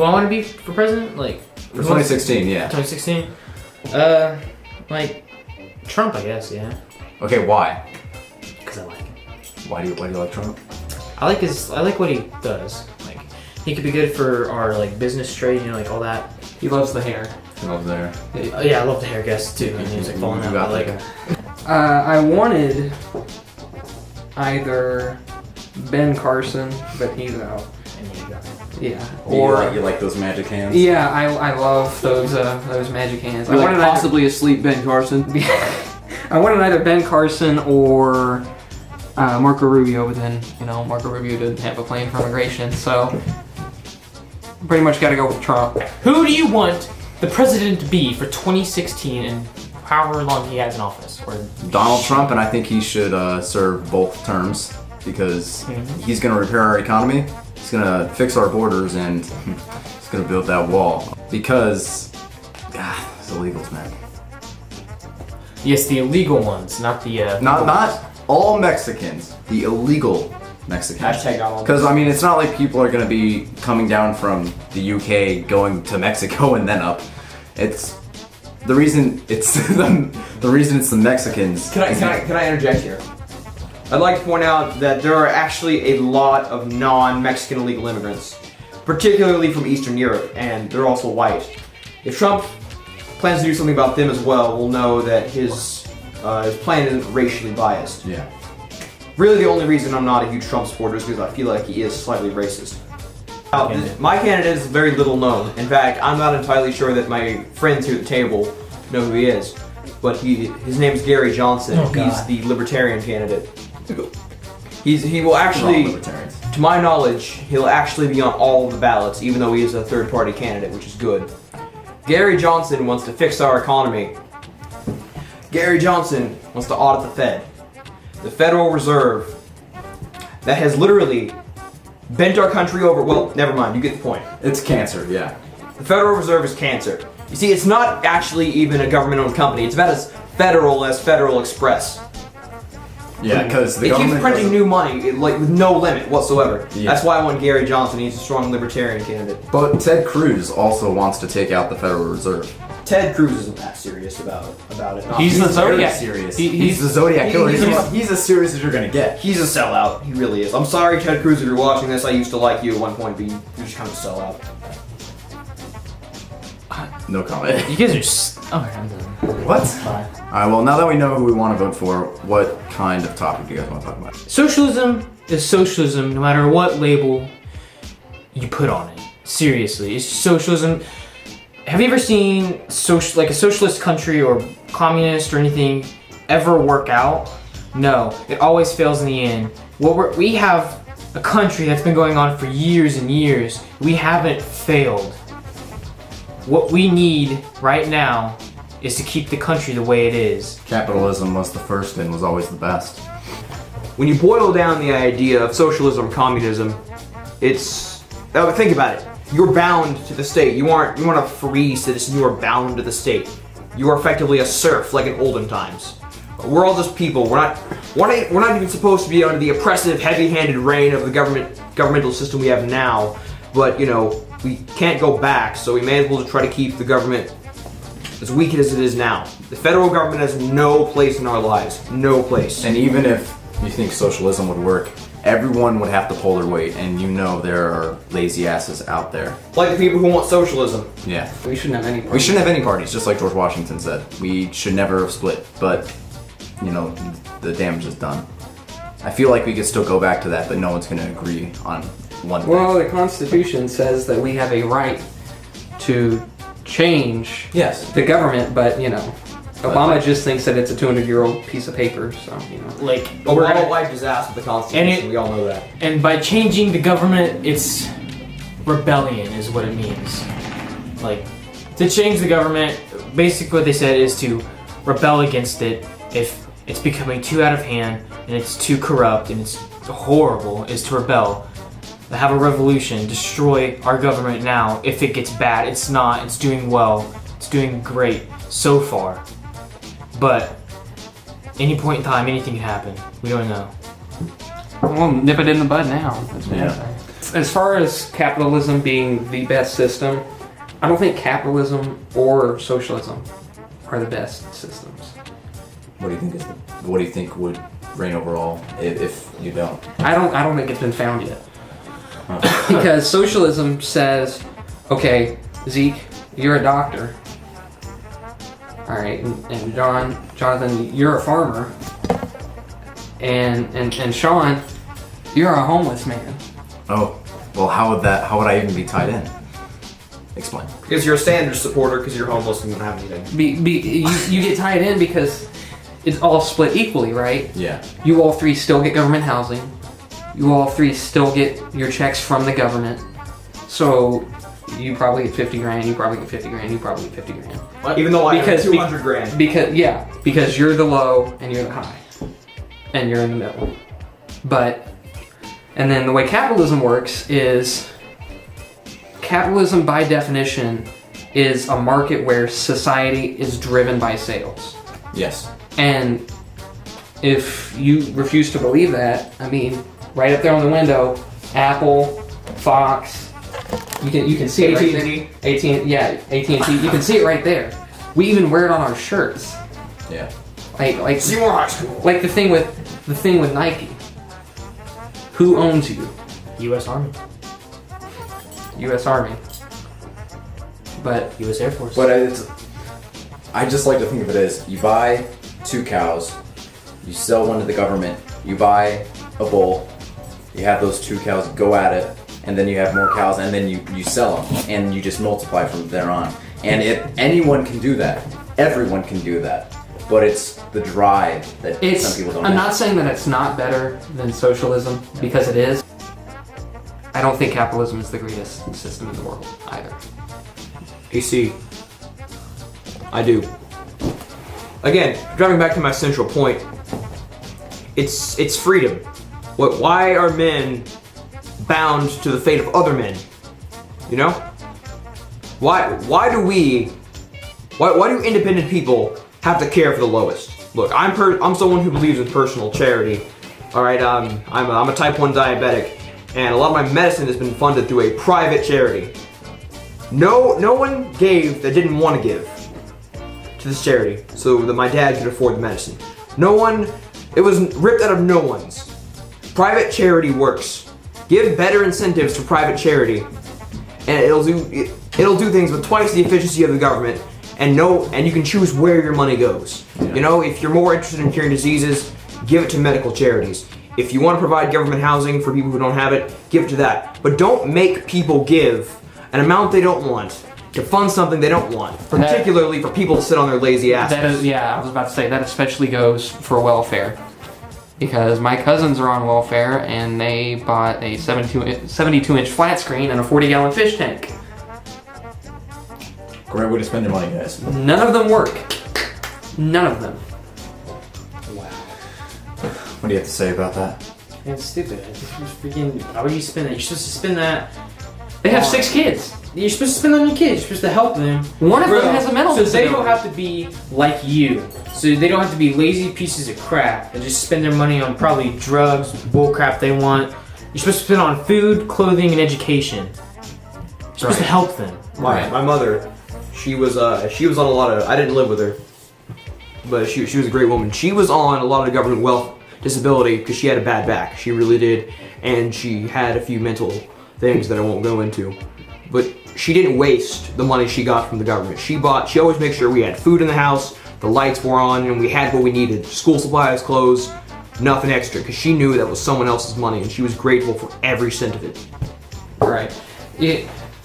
Who I want to be for president? Like for 2016, yeah. 2016. Like Trump, I guess. Yeah. Okay, why? Because I like him. Why do you like Trump? I like what he does. Like he could be good for our like business trade, you know, like all that. He loves the hair. He loves the hair. Yeah, I love the hair, guess too. And he was like falling out. I like him. I wanted either Ben Carson, but he's out. And you got him. Yeah. Or you like those magic hands? yeah, I love those magic hands. I wanted possibly asleep Ben Carson. I wanted either Ben Carson or Marco Rubio, but then Marco Rubio didn't have a plan for immigration, so pretty much got to go with Trump. Who do you want the president to be for 2016 and however long he has in office? Or Donald Trump, and I think he should serve both terms because he's going to repair our economy, he's going to fix our borders, and he's going to build that wall. Because, those illegals, man. Yes, the illegal ones, not the Not all Mexicans, the illegal Mexicans. Hashtag not all. Because I mean, it's not like people are going to be coming down from the UK, going to Mexico, and then up. It's the reason it's the reason it's the Mexicans. Can I interject here? I'd like to point out that there are actually a lot of non-Mexican illegal immigrants, particularly from Eastern Europe, and they're also white. If Trump plans to do something about them as well, we'll know that his plan isn't racially biased. Yeah. Really, the only reason I'm not a huge Trump supporter is because I feel like he is slightly racist. My candidate is very little known. In fact, I'm not entirely sure that my friends here at the table know who he is. But his name is Gary Johnson. Oh, God. He's the Libertarian candidate. He will actually, libertarians. to my knowledge, he'll actually be on all of the ballots, even though he is a third-party candidate, which is good. Gary Johnson wants to fix our economy. Gary Johnson wants to audit the Fed. The Federal Reserve that has literally bent our country over. Well, never mind, you get the point. It's cancer, yeah. The Federal Reserve is cancer. You see, it's not actually even a government-owned company. It's about as federal as Federal Express. Yeah, because the It keeps government printing doesn't- new money, like with no limit whatsoever. Yeah. That's why I want Gary Johnson. He's a strong libertarian candidate. But Ted Cruz also wants to take out the Federal Reserve. Ted Cruz isn't that serious about it. He's the very Zodiac. serious. He's the Zodiac killer. he's- He's as serious as you're gonna get. He's a sellout. He really is. I'm sorry, Ted Cruz, if you're watching this. I used to like you at one point, but you're just kind of a sellout. No comment. You guys are. Okay, I'm done. What? Bye. Alright, well, now that we know who we want to vote for, what kind of topic do you guys want to talk about? Socialism is socialism, no matter what label you put on it. Seriously, it's socialism. Have you ever seen like a socialist country or communist or anything ever work out? No, it always fails in the end. We have a country that's been going on for years and years. We haven't failed. What we need right now is to keep the country the way it is. Capitalism was the first and was always the best. When you boil down the idea of socialism, communism, it's think about it. You're bound to the state. You aren't a free citizen. You are bound to the state. You are effectively a serf, like in olden times. We're all just people. We're not even supposed to be under the oppressive, heavy-handed reign of the governmental system we have now. But we can't go back, so we may as well try to keep the government as weak as it is now. The federal government has no place in our lives. No place. And even if you think socialism would work, everyone would have to pull their weight, and there are lazy asses out there. Like the people who want socialism. Yeah. We shouldn't have any. We shouldn't have any parties, just like George Washington said. We should never have split, but, the damage is done. I feel like we could still go back to that, but no one's going to agree on one thing. Well, the Constitution says that we have a right to change Yes. the government, but Obama just thinks that it's a 200-year-old piece of paper, so Like, Obama wiped his ass with the Constitution. We all know that. And by changing the government, it's rebellion is what it means. Like, to change the government, basically what they said is to rebel against it if it's becoming too out of hand and it's too corrupt and it's horrible, is to rebel. Have a revolution, destroy our government now. If it gets bad, it's not. It's doing well. It's doing great so far. But any point in time, anything can happen. We don't know. we'll nip it in the bud now. That's what Yeah. I'm saying. as far as capitalism being the best system, I don't think capitalism or socialism are the best systems. What do you think would reign overall if you don't? I don't think it's been found yet. Because socialism says, okay, Zeke, you're a doctor. All right, and Jonathan, you're a farmer. And Sean, you're a homeless man. Oh, well, how would I even be tied in? Explain. Because you're a Sanders supporter because you're homeless and you don't have anything. You get tied in because it's all split equally, right? Yeah. You all three still get government housing. You all three still get your checks from the government. So you probably get 50 grand, you probably get 50 grand, you probably get 50 grand. What? Even though I have 200 grand. Because you're the low and you're the high. And you're in the middle. And then the way capitalism works is, capitalism by definition is a market where society is driven by sales. Yes. And if you refuse to believe that, I mean, right up there on the window, Apple, Fox, you can see it right there. AT&T. You can see it right there. We even wear it on our shirts. Yeah. Like Seymour High School. Like the thing with Nike. Who owns you? U.S. Army. U.S. Army. But U.S. Air Force. But I just like to think of it as, you buy 2 cows, you sell one to the government, you buy a bull, you have those 2 cows go at it, and then you have more cows, and then you sell them, and you just multiply from there on. And if anyone can do that, everyone can do that. But it's the drive that some people don't have. I'm not saying that it's not better than socialism, because it is. I don't think capitalism is the greatest system in the world, either. AC. I do. Again, driving back to my central point, it's freedom. Why are men bound to the fate of other men? You know? Why do independent people have to care for the lowest? Look, I'm someone who believes in personal charity. All right, I'm a type 1 diabetic, and a lot of my medicine has been funded through a private charity. No one gave that didn't want to give to this charity, so that my dad could afford the medicine. It was ripped out of no one's. Private charity works. Give better incentives to private charity, and it'll do things with twice the efficiency of the government, and you can choose where your money goes. Yeah. You know, if you're more interested in curing diseases, give it to medical charities. If you want to provide government housing for people who don't have it, give it to that. But don't make people give an amount they don't want to fund something they don't want, particularly for people to sit on their lazy asses. I was about to say, that especially goes for welfare. Because my cousins are on welfare, and they bought a 72-inch flat screen and a 40-gallon fish tank. Great way to spend your money, guys. None of them work. None of them. Wow. What do you have to say about that? It's stupid. Why would you spend that? You're supposed to spend that. They have 6 kids. You're supposed to spend on your kids. You're supposed to help them. One of them has a mental disability. So they don't have to be like you. So they don't have to be lazy pieces of crap and just spend their money on probably drugs, bull crap they want. You're supposed to spend on food, clothing, and education. You're supposed to help them. My mother, she was on a lot of. I didn't live with her, but she was a great woman. She was on a lot of government wealth disability because she had a bad back. She really did, and she had a few mental things that I won't go into. But she didn't waste the money she got from the government. She always made sure we had food in the house, the lights were on, and we had what we needed. School supplies, clothes, nothing extra, because she knew that was someone else's money, and she was grateful for every cent of it. Right.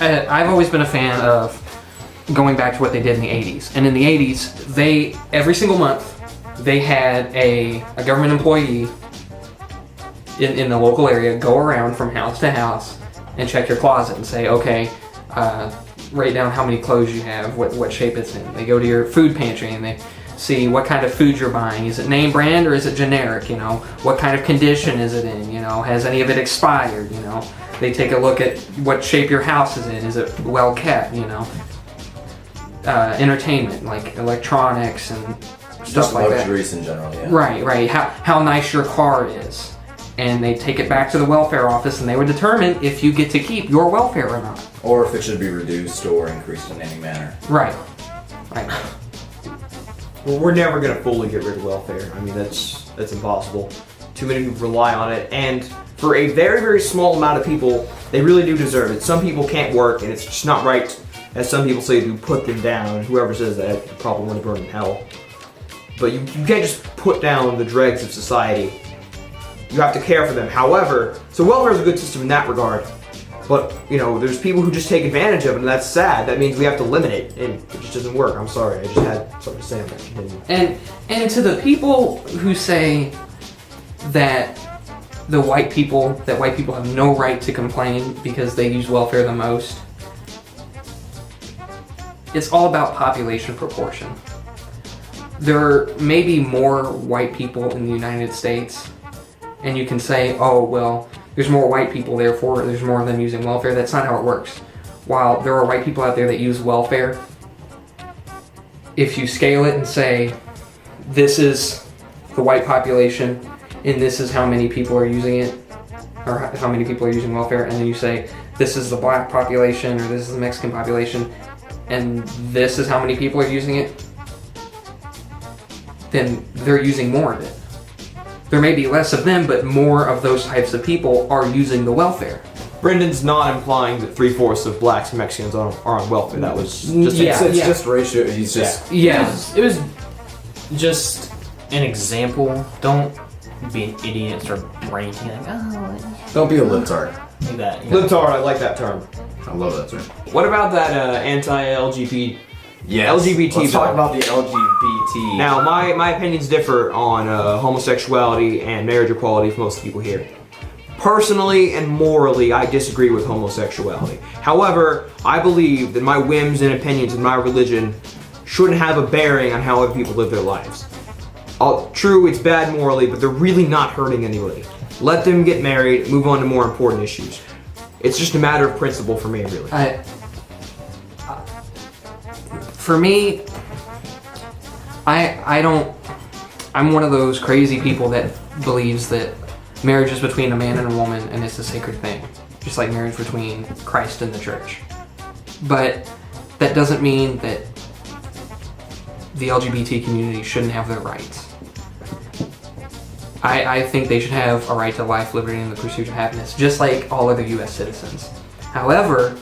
I've always been a fan of going back to what they did in the 80s. And in the 80s, every single month, they had a government employee in the local area go around from house to house and check your closet and say, okay, write down how many clothes you have, what shape it's in. They go to your food pantry and they see what kind of food you're buying. Is it name brand or is it generic? You know, what kind of condition is it in? You know, has any of it expired? You know, they take a look at what shape your house is in. Is it well kept? You know, entertainment like electronics and stuff like that. Luxuries in general, yeah. Right. How nice your car is. and they take it back to the welfare office, and they would determine if you get to keep your welfare or not. Or if it should be reduced or increased in any manner. Right. Well, we're never going to fully get rid of welfare. I mean, that's impossible. Too many people rely on it, and for a very, very small amount of people, they really do deserve it. Some people can't work, and it's just not right, as some people say, to put them down. Whoever says that, you probably want to burn in hell. But you can't just put down the dregs of society. You have to care for them. However, so welfare is a good system in that regard. But, you know, there's people who just take advantage of it, and that's sad. That means we have to limit it, and it just doesn't work. I'm sorry, I just had something to say on that. And to the people who say that white people have no right to complain because they use welfare the most, it's all about population proportion. There may be more white people in the United States, and you can say, oh, well, there's more white people, therefore there's more of them using welfare. That's not how it works. While there are white people out there that use welfare, if you scale it and say, this is the white population, and this is how many people are using it, or how many people are using welfare, and then you say, this is the black population, or this is the Mexican population, and this is how many people are using it, then they're using more of it. There may be less of them, but more of those types of people are using the welfare. Brendan's not implying that 3/4 of blacks and Mexicans are on welfare. That was just It's just ratio. He's just It was just an example. Don't be an idiot and start ranting like, oh, don't be a libtard. like that. You know? libtard. I like that term. I love that term. What about that anti-LGBT? Yeah, LGBT. Let's talk about the LGBT. Now, my opinions differ on homosexuality and marriage equality for most people here. Personally and morally, I disagree with homosexuality. However, I believe that my whims and opinions and my religion shouldn't have a bearing on how other people live their lives. True, it's bad morally, but they're really not hurting anybody. Let them get married, move on to more important issues. It's just a matter of principle for me, really. For me, I'm one of those crazy people that believes that marriage is between a man and a woman and it's a sacred thing. Just like marriage between Christ and the church. But that doesn't mean that the LGBT community shouldn't have their rights. I think they should have a right to life, liberty, and the pursuit of happiness, just like all other U.S. citizens. However,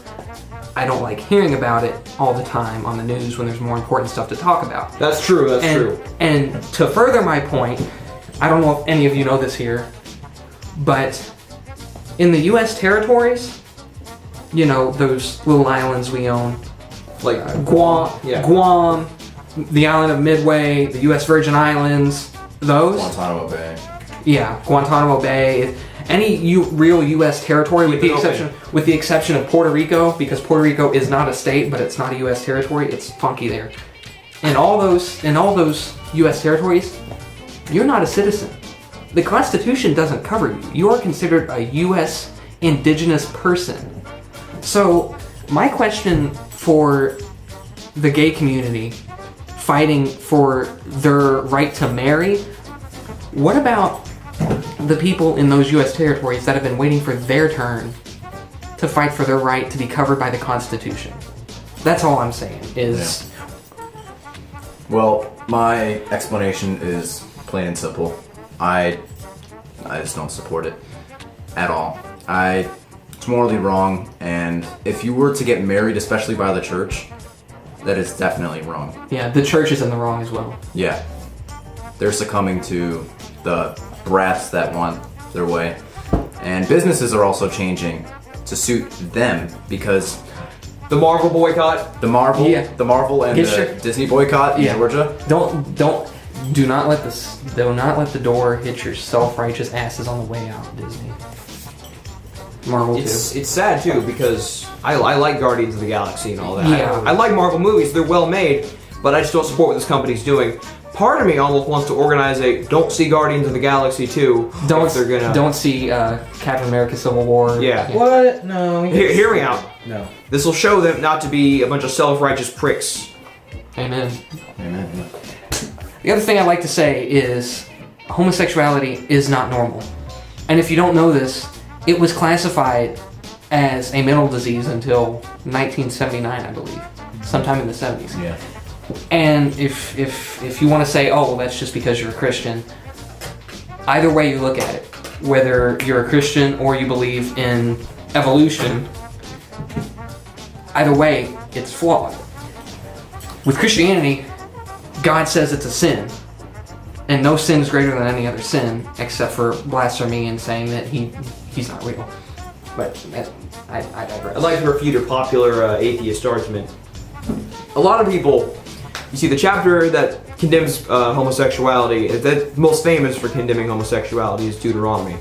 I don't like hearing about it all the time on the news when there's more important stuff to talk about. That's true, that's true. And to further my point, I don't know if any of you know this here, but in the U.S. territories, you know, those little islands we own, Like Guam, the island of Midway, the U.S. Virgin Islands, those. Guantanamo Bay. Yeah, Guantanamo Bay. Any real U.S. territory, with the exception of Puerto Rico, because Puerto Rico is not a state, but it's not a U.S. territory. It's funky there. In all those U.S. territories, you're not a citizen. The Constitution doesn't cover you. You are considered a U.S. indigenous person. So, my question for the gay community fighting for their right to marry, what about the people in those U.S. territories that have been waiting for their turn to fight for their right to be covered by the Constitution? That's all I'm saying is... Yeah. Well, my explanation is plain and simple. I just don't support it at all. It's morally wrong, and if you were to get married, especially by the church, that is definitely wrong. Yeah, the church is in the wrong as well. Yeah. They're succumbing to the brats that want their way. And businesses are also changing to suit them because the Marvel boycott. The Marvel and the Disney boycott in Georgia. Do not let the door hit your self-righteous asses on the way out, Disney. Marvel too. It's sad too because I like Guardians of the Galaxy and all that. Yeah. I like Marvel movies, they're well made, but I just don't support what this company's doing. Part of me almost wants to organize a don't see Guardians of the Galaxy 2. Don't see Captain America Civil War. Yeah. What? No. Hear me out. No. This will show them not to be a bunch of self-righteous pricks. Amen. Amen. The other thing I'd like to say is homosexuality is not normal. And if you don't know this, it was classified as a mental disease until 1979, I believe, sometime in the 70s. Yeah. And if you want to say, oh, well, that's just because you're a Christian, either way you look at it, whether you're a Christian or you believe in evolution, either way, it's flawed. With Christianity, God says it's a sin, and no sin is greater than any other sin, except for blasphemy and saying that he's not real. But I digress. I'd like to refute a popular atheist argument. A lot of people, you see, the chapter that condemns homosexuality, that's most famous for condemning homosexuality, is Deuteronomy.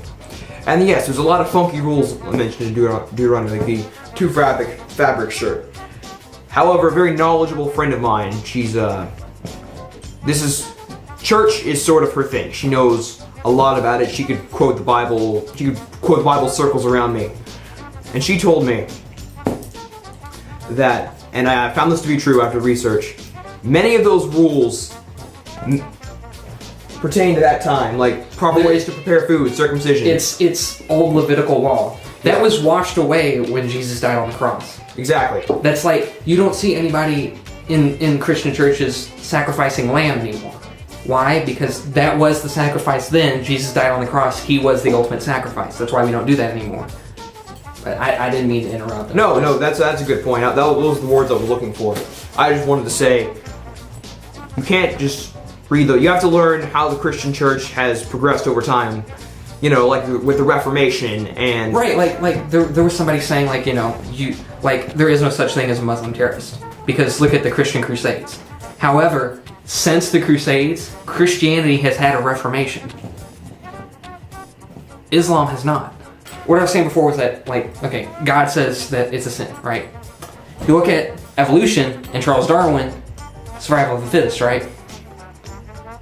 And yes, there's a lot of funky rules mentioned in Deuteronomy, like the two fabric shirt. However, a very knowledgeable friend of mine, church is sort of her thing. She knows a lot about it. She could quote the Bible. She could quote Bible circles around me. And she told me that, and I found this to be true after research, many of those rules pertain to that time, like proper ways to prepare food, circumcision. It's old Levitical law. That was washed away when Jesus died on the cross. Exactly. That's like, you don't see anybody in Christian churches sacrificing lamb anymore. Why? Because that was the sacrifice then. Jesus died on the cross. He was the ultimate sacrifice. That's why we don't do that anymore. But I didn't mean to interrupt. No, that's a good point. Those are the words I was looking for. I just wanted to say, you can't just read you have to learn how the Christian church has progressed over time. You know, like with the Reformation and... Right, like there was somebody saying, like, you know, there is no such thing as a Muslim terrorist. Because look at the Christian Crusades. However, since the Crusades, Christianity has had a reformation. Islam has not. What I was saying before was that, like, okay, God says that it's a sin, right? You look at evolution and Charles Darwin, survival of the fittest, right?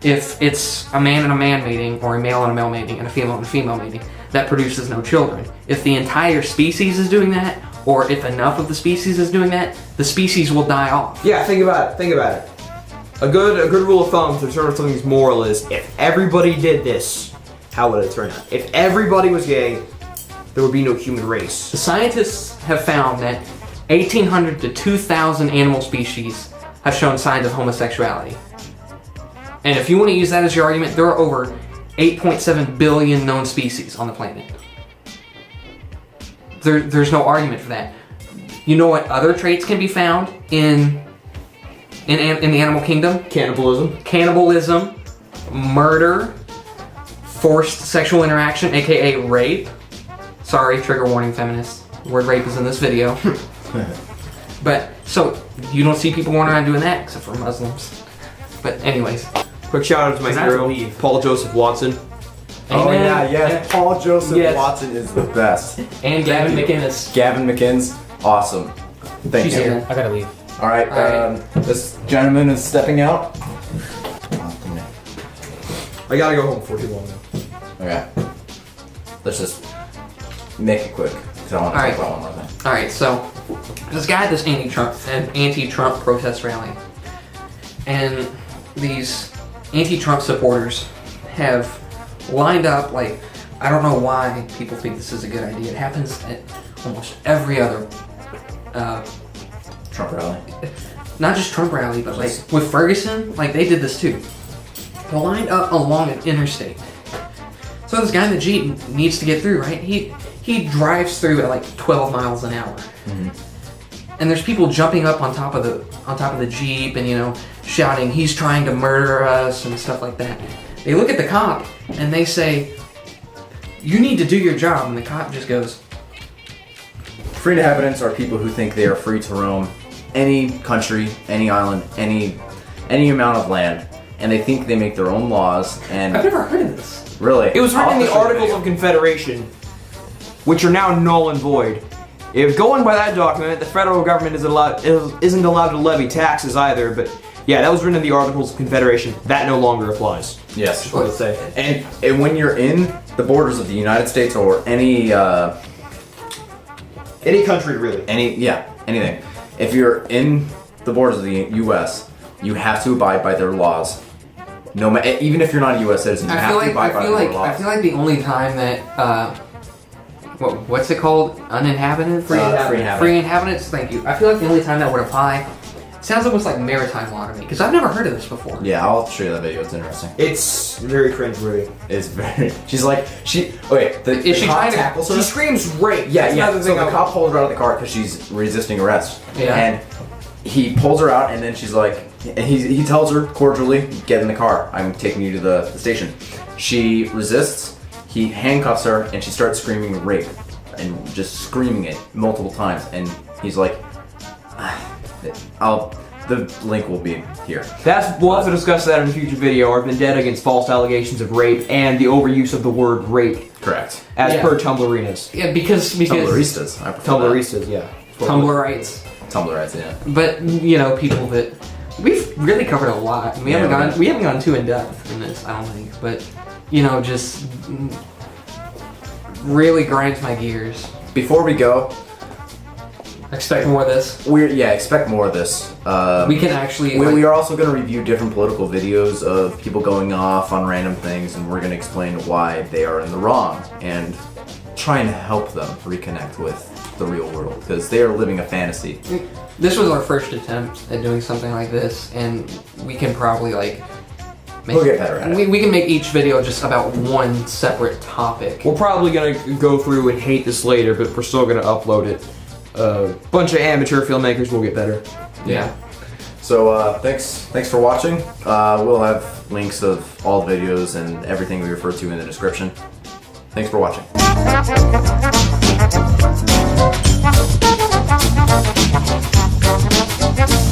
If it's a man and a man mating, or a male and a male mating, and a female mating, that produces no children. If the entire species is doing that, or if enough of the species is doing that, the species will die off. Yeah, think about it. A good rule of thumb to determine something's moral is, if everybody did this, how would it turn out? If everybody was gay, there would be no human race. The scientists have found that 1,800 to 2,000 animal species have shown signs of homosexuality. And if you want to use that as your argument, there are over 8.7 billion known species on the planet. There's no argument for that. You know what other traits can be found in the animal kingdom? Cannibalism, murder, forced sexual interaction, aka rape. Sorry, trigger warning, feminists. The word rape is in this video. But, so, you don't see people going around doing that, except for Muslims. But anyways. Quick shout out to my hero, Paul Joseph Watson. Oh Amen. yeah. Paul Joseph Watson is the best. And Gavin McInnes. Gavin McInnes, awesome. Thank She's you. here. I gotta leave. All right, this gentleman is stepping out. I gotta go home before too long now. Okay. Let's just make it quick, because I want to talk about one more thing. Alright, so this guy at this anti-Trump protest rally, and these anti-Trump supporters have lined up, like, I don't know why people think this is a good idea. It happens at almost every other Trump rally. Not just Trump rally, but like with Ferguson, like they did this too. They're lined up along an interstate. So this guy in the Jeep needs to get through, right? He drives through at like 12 miles an hour. Mm-hmm. And there's people jumping up on top of the Jeep and, you know, shouting, "He's trying to murder us," and stuff like that. They look at the cop and they say, "You need to do your job," and the cop just goes, Free inhabitants are people who think they are free to roam any country, any island, any amount of land, and they think they make their own laws. And I've never heard of this. Really, it was written in the Articles of Confederation, which are now null and void. If going by that document, the federal government isn't allowed to levy taxes either. But yeah, that was written in the Articles of Confederation. That no longer applies. Yes. Just wanted to say. And when you're in the borders of the United States or any country really. Anything. If you're in the borders of the U.S., you have to abide by their laws Even if you're not a U.S. citizen, you have to abide by the laws. I feel like the only time that what's it called? Uninhabited? Free inhabited. Free inhabitants. Thank you. I feel like the only time that would apply. It sounds almost like maritime law to me because I've never heard of this before. Yeah, I'll show you that video. It's interesting. It's very cringeworthy. It's very. She's like she. Okay, Is she trying to tackles her? She screams rape. Yeah, That's yeah. another So thing the cop pulls her out of the car because she's resisting arrest. Yeah. And he pulls her out, and then she's like, and he tells her cordially, "Get in the car. I'm taking you to the station." She resists. He handcuffs her, and she starts screaming rape, and just screaming it multiple times. And he's like, The link will be here. We'll also discuss that in a future video. Our vendetta against false allegations of rape and the overuse of the word rape. Correct. As per Tumblrinas. Yeah, because Tumblristas. I prefer Tumblristas, yeah. Tumblrites. Tumblrites, yeah. But people that we've really covered a lot. We haven't gone too in depth in this, I don't think. But just really grinds my gears. Before we go, Expect more of this. Expect more of this. We can actually. We are also going to review different political videos of people going off on random things, and we're going to explain why they are in the wrong and try and help them reconnect with the real world because they are living a fantasy. This was our first attempt at doing something like this, and we can probably we'll get better at it. We can make each video just about one separate topic. We're probably gonna go through and hate this later, but we're still gonna upload it. A bunch of amateur filmmakers will get better. Yeah. So thanks for watching. We'll have links of all the videos and everything we refer to in the description. Thanks for watching.